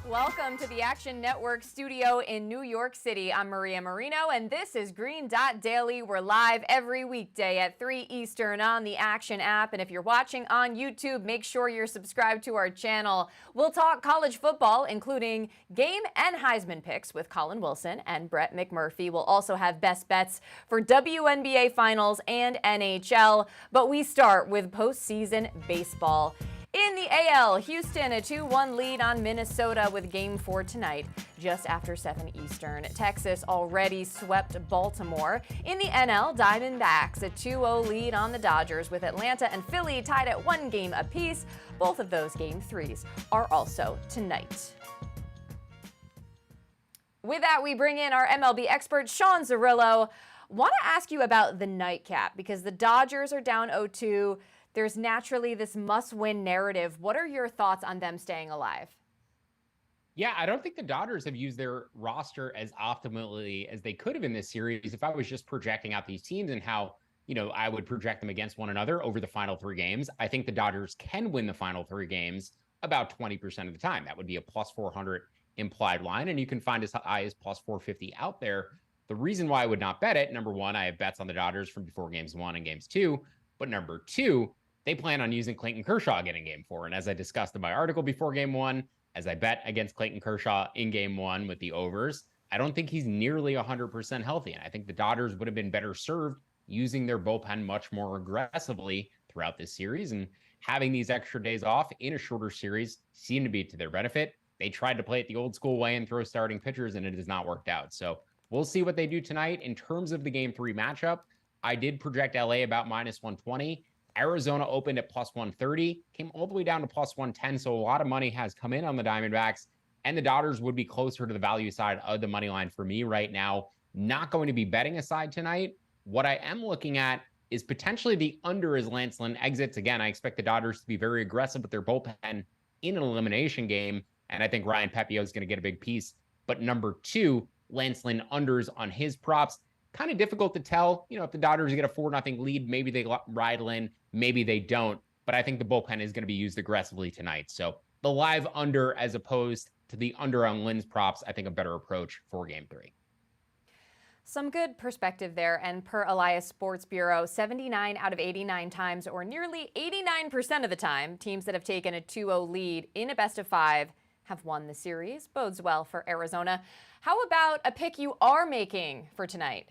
Welcome to the Action Network studio in New York City. I'm Maria Marino, and this is Green Dot Daily. We're live every weekday at 3 Eastern on the Action app. And if you're watching on YouTube, make sure you're subscribed to our channel. We'll talk college football, including game and Heisman picks with Collin Wilson and Brett McMurphy. We'll also have best bets for WNBA finals and NHL. But we start with postseason baseball. In the AL, Houston a 2-1 lead on Minnesota with Game 4 tonight, just after 7 Eastern. Texas already swept Baltimore. In the NL, Diamondbacks a 2-0 lead on the Dodgers with Atlanta and Philly tied at 1 game apiece. Both of those Game 3s are also tonight. With that, we bring in our MLB expert, Sean Zerillo. Want to ask you about the nightcap because the Dodgers are down 0-2. There's naturally this must-win narrative. What are your thoughts on them staying alive? Yeah, I don't think the Dodgers have used their roster as optimally as they could have in this series. If I was just projecting out these teams and how, I would project them against one another over the final 3 games, I think the Dodgers can win the final 3 games about 20% of the time. That would be a plus 400 implied line, and you can find as high as plus 450 out there. The reason why I would not bet it, number one, I have bets on the Dodgers from before games 1 and games 2, but number 2, they plan on using Clayton Kershaw again in Game 4. And as I discussed in my article before Game 1, as I bet against Clayton Kershaw in Game 1 with the overs, I don't think he's nearly 100% healthy. And I think the Dodgers would have been better served using their bullpen much more aggressively throughout this series. And having these extra days off in a shorter series seemed to be to their benefit. They tried to play it the old school way and throw starting pitchers, and it has not worked out. So we'll see what they do tonight. In terms of the Game 3 matchup, I did project LA about minus 120. Arizona opened at plus 130, came all the way down to plus 110. So a lot of money has come in on the Diamondbacks, and the Dodgers would be closer to the value side of the money line for me right now. Not going to be betting a side tonight. What I am looking at is potentially the under as Lance Lynn exits. Again, I expect the Dodgers to be very aggressive with their bullpen in an elimination game, and I think Ryan Pepiot is going to get a big piece. But number 2, Lance Lynn unders on his props. Kind of difficult to tell, if the Dodgers get a 4-0 lead, maybe they ride Lynn, maybe they don't. But I think the bullpen is going to be used aggressively tonight. So the live under as opposed to the under on Lynn's props, I think a better approach for Game 3. Some good perspective there. And per Elias Sports Bureau, 79 out of 89 times, or nearly 89% of the time, teams that have taken a 2-0 lead in a best of 5 have won the series. Bodes well for Arizona. How about a pick you are making for tonight?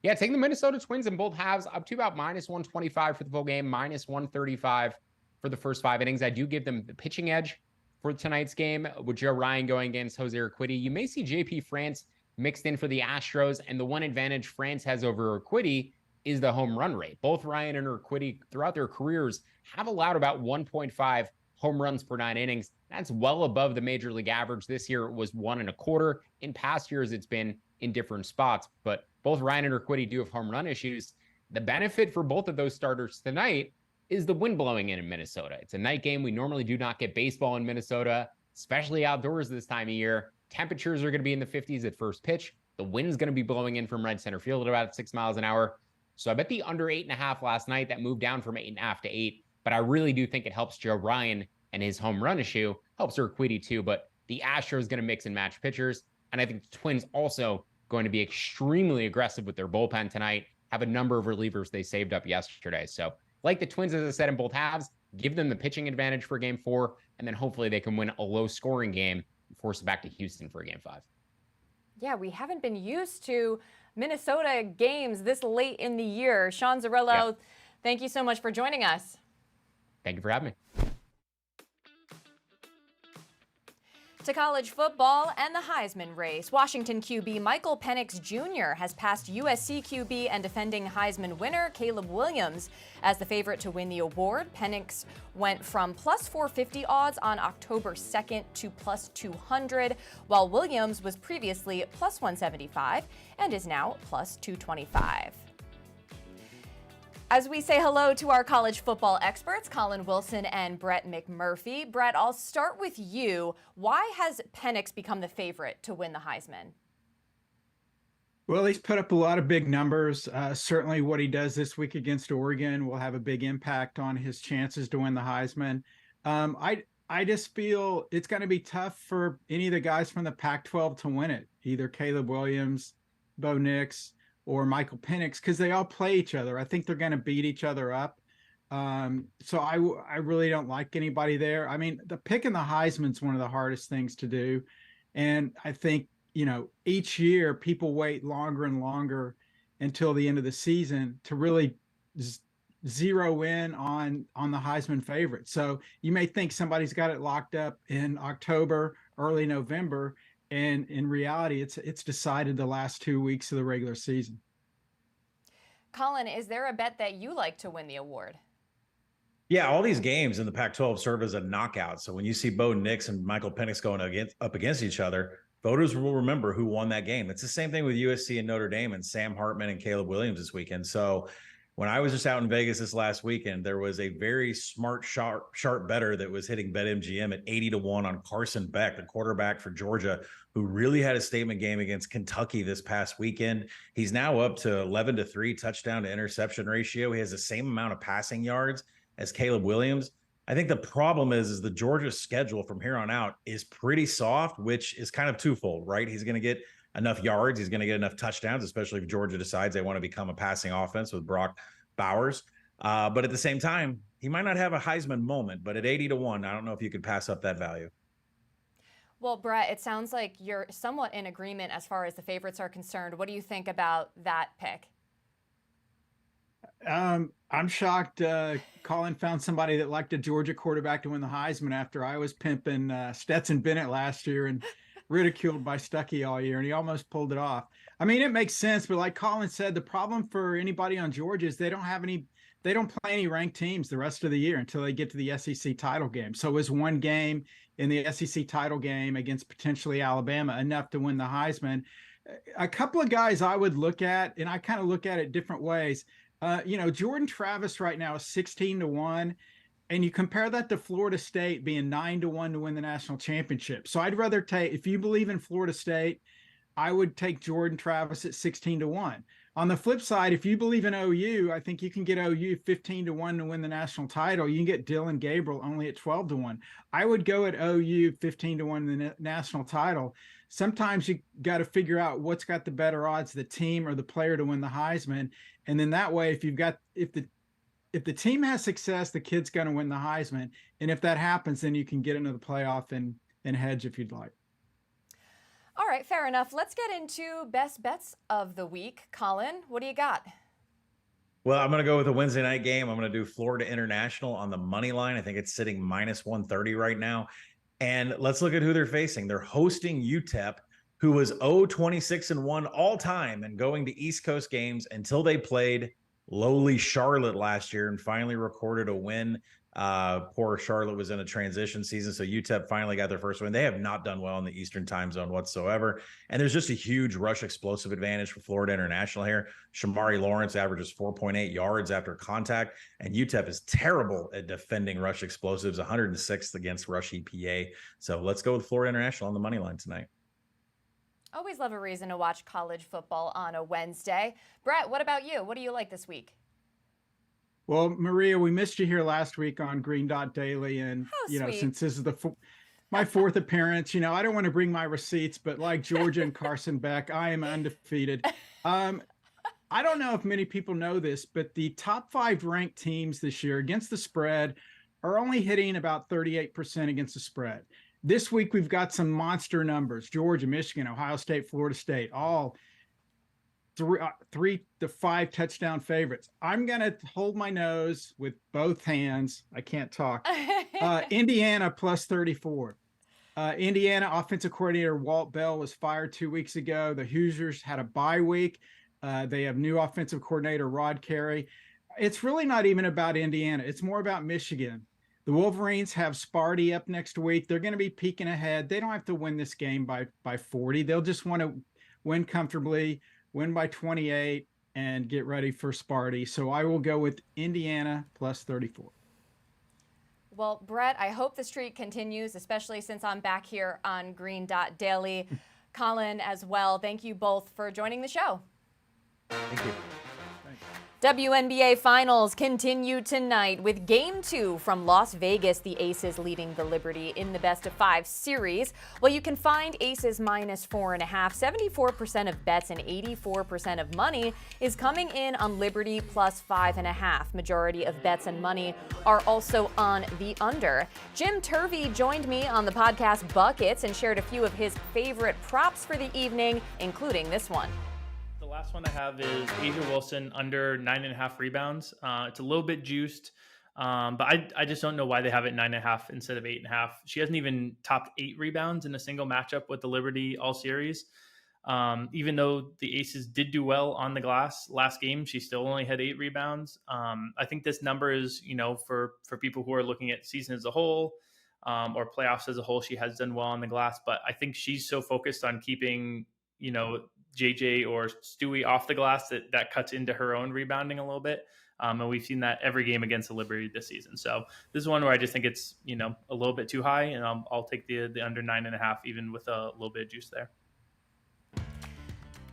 Yeah, taking the Minnesota Twins in both halves up to about minus 125 for the full game, minus 135 for the first 5 innings. I do give them the pitching edge for tonight's game with Joe Ryan going against Jose Urquidy. You may see JP France mixed in for the Astros, and the one advantage France has over Urquidy is the home run rate. Both Ryan and Urquidy throughout their careers have allowed about 1.5 home runs per 9 innings. That's well above the major league average. This year it was 1.25. In past years, it's been in different spots, but both Ryan and Urquidy do have home run issues. The benefit for both of those starters tonight is the wind blowing in Minnesota. It's a night game. We normally do not get baseball in Minnesota, especially outdoors this time of year. Temperatures are going to be in the 50s at first pitch. The wind is going to be blowing in from right center field at about 6 miles an hour. So I bet the under 8.5 last night. That moved down from 8.5 to 8. But I really do think it helps Joe Ryan and his home run issue. Helps Urquidy too. But the Astros is going to mix and match pitchers. And I think the Twins also going to be extremely aggressive with their bullpen tonight. Have a number of relievers they saved up yesterday. So like the Twins, as I said, in both halves, give them the pitching advantage for Game 4. And then hopefully they can win a low scoring game and force it back to Houston for Game 5. Yeah, we haven't been used to Minnesota games this late in the year. Sean Zerillo, thank you so much for joining us. Thank you for having me. To college football and the Heisman race, Washington QB Michael Penix Jr. has passed USC QB and defending Heisman winner Caleb Williams as the favorite to win the award. Penix went from plus 450 odds on October 2nd to plus 200, while Williams was previously plus 175 and is now plus 225. As we say hello to our college football experts, Collin Wilson and Brett McMurphy. Brett, I'll start with you. Why has Penix become the favorite to win the Heisman? Well, he's put up a lot of big numbers. Certainly what he does this week against Oregon will have a big impact on his chances to win the Heisman. I I just feel it's going to be tough for any of the guys from the Pac-12 to win it, either Caleb Williams, Bo Nix, or Michael Penix, because they all play each other. I think they're going to beat each other up. So I really don't like anybody there. I mean, the picking the Heisman is one of the hardest things to do. And I think, each year people wait longer and longer until the end of the season to really zero in on the Heisman favorite. So you may think somebody's got it locked up in October, early November, and in reality, it's decided the last 2 weeks of the regular season. Collin, is there a bet that you like to win the award? Yeah, all these games in the Pac-12 serve as a knockout. So when you see Bo Nix and Michael Penix going up against each other, voters will remember who won that game. It's the same thing with USC and Notre Dame and Sam Hartman and Caleb Williams this weekend. So when I was just out in Vegas this last weekend, there was a very smart, sharp bettor that was hitting BetMGM at 80-1 on Carson Beck, the quarterback for Georgia, who really had a statement game against Kentucky this past weekend. He's now up to 11-3 touchdown to interception ratio. He has the same amount of passing yards as Caleb Williams. I think the problem is the Georgia schedule from here on out is pretty soft, which is kind of twofold, right? He's going to get enough yards. He's going to get enough touchdowns, especially if Georgia decides they want to become a passing offense with Brock Bowers. But at the same time, he might not have a Heisman moment, but at 80-1, I don't know if you could pass up that value. Well, Brett, it sounds like you're somewhat in agreement as far as the favorites are concerned. What do you think about that pick? I'm shocked Collin found somebody that liked a Georgia quarterback to win the Heisman after I was pimping Stetson Bennett last year and ridiculed by Stuckey all year, and he almost pulled it off. I mean, it makes sense, but like Collin said, the problem for anybody on Georgia is they don't play any ranked teams the rest of the year until they get to the SEC title game. So is one game in the SEC title game against potentially Alabama enough to win the Heisman? A couple of guys I would look at, and I kind of look at it different ways. Jordan Travis right now is 16-1, and you compare that to Florida State being 9-1 to win the national championship. So I'd rather if you believe in Florida State, I would take Jordan Travis at 16-1. On the flip side, if you believe in OU, I think you can get OU 15-1 to win the national title. You can get Dylan Gabriel only at 12-1. I would go at OU 15-1 to the national title. Sometimes you got to figure out what's got the better odds, the team or the player to win the Heisman. And then that way, if the team has success, the kid's going to win the Heisman. And if that happens, then you can get into the playoff and hedge if you'd like. All right, fair enough. Let's get into best bets of the week. Collin, what do you got? Well, I'm going to go with a Wednesday night game. I'm going to do Florida International on the money line. I think it's sitting -130 right now. And let's look at who they're facing. They're hosting UTEP, who was 0-26-1 all time and going to East Coast games until they played lowly Charlotte last year and finally recorded a win. Poor Charlotte was in a transition season, so UTEP finally got their first win. They have not done well in the Eastern time zone whatsoever, and there's just a huge rush explosive advantage for Florida International here. Shamari Lawrence averages 4.8 yards after contact, and UTEP is terrible at defending rush explosives, 106th against rush EPA. So let's go with Florida International on the money line tonight. Always love a reason to watch college football on a Wednesday. Brett, what about you? What do you like this week? Well, Maria, we missed you here last week on Green Dot Daily, and since this is my fourth appearance, I don't want to bring my receipts, but like Georgia and Carson Beck, I am undefeated. I don't know if many people know this, but the top 5 ranked teams this year against the spread are only hitting about 38% against the spread. This week, we've got some monster numbers: Georgia, Michigan, Ohio State, Florida State, all 3 to 5 touchdown favorites. I'm going to hold my nose with both hands. I can't talk. Indiana +34. Indiana offensive coordinator Walt Bell was fired 2 weeks ago. The Hoosiers had a bye week. They have new offensive coordinator Rod Carey. It's really not even about Indiana. It's more about Michigan. The Wolverines have Sparty up next week. They're going to be peeking ahead. They don't have to win this game by 40. They'll just want to win comfortably, win by 28, and get ready for Sparty. So I will go with Indiana +34. Well, Brett, I hope the streak continues, especially since I'm back here on Green Dot Daily. Collin as well. Thank you both for joining the show. Thank you. Thanks. WNBA Finals continue tonight with Game 2 from Las Vegas. The Aces leading the Liberty in the best-of-5 series. Well, you can find Aces minus 4.5. 74% of bets and 84% of money is coming in on Liberty plus 5.5. Majority of bets and money are also on the under. Jim Thurvey joined me on the podcast Buckets and shared a few of his favorite props for the evening, including this one. The last one I have is Asia Wilson under 9.5 rebounds. It's a little bit juiced, but I just don't know why they have it 9.5 instead of 8.5. She hasn't even topped 8 rebounds in a single matchup with the Liberty all series. Even though the Aces did do well on the glass last game, she still only had 8 rebounds. I think this number is, for people who are looking at season as a whole or playoffs as a whole, she has done well on the glass. But I think she's so focused on keeping, JJ or Stewie off the glass that cuts into her own rebounding a little bit. And we've seen that every game against the Liberty this season. So this is one where I just think it's, a little bit too high, and I'll take the under 9.5, even with a little bit of juice there.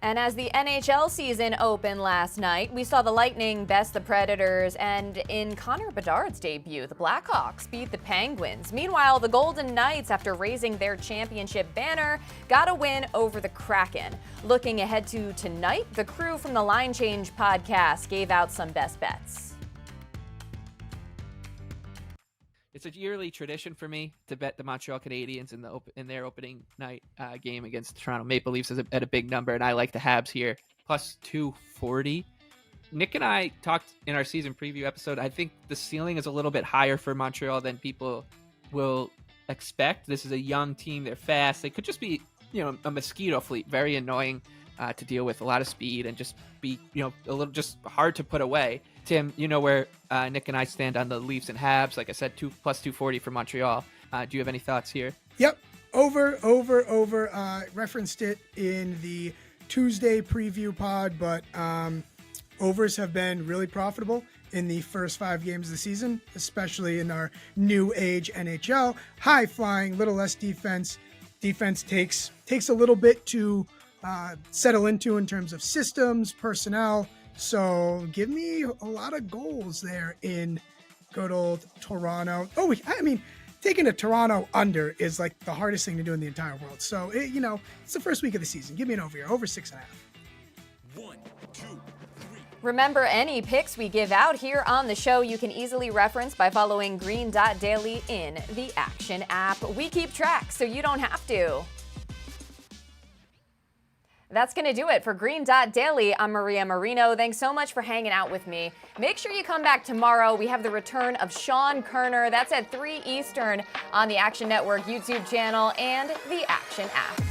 And as the NHL season opened last night, we saw the Lightning best the Predators, and in Connor Bedard's debut, the Blackhawks beat the Penguins. Meanwhile, the Golden Knights, after raising their championship banner, got a win over the Kraken. Looking ahead to tonight, the crew from the Line Change podcast gave out some best bets. It's a yearly tradition for me to bet the Montreal Canadiens in their opening night game against the Toronto Maple Leafs at a big number, and I like the Habs here, plus 240. Nick and I talked in our season preview episode. I think the ceiling is a little bit higher for Montreal than people will expect. This is a young team. They're fast. They could just be, a mosquito fleet, very annoying to deal with, a lot of speed, and just be, a little just hard to put away. Tim, you know where Nick and I stand on the Leafs and Habs. Like I said, plus 240 for Montreal. Do you have any thoughts here? Yep. Over. Referenced it in the Tuesday preview pod, but overs have been really profitable in the first 5 games of the season, especially in our new age NHL. High flying, little less defense. Defense takes a little bit to settle into in terms of systems, personnel. So give me a lot of goals there in good old Toronto. Taking a Toronto under is like the hardest thing to do in the entire world. So, it's the first week of the season. Give me an over here, over 6.5. 1, 2, 3. Remember, any picks we give out here on the show you can easily reference by following green.daily in the Action app. We keep track so you don't have to. That's going to do it for Green Dot Daily. I'm Maria Marino. Thanks so much for hanging out with me. Make sure you come back tomorrow. We have the return of Sean Kerner. That's at 3 Eastern on the Action Network YouTube channel and the Action app.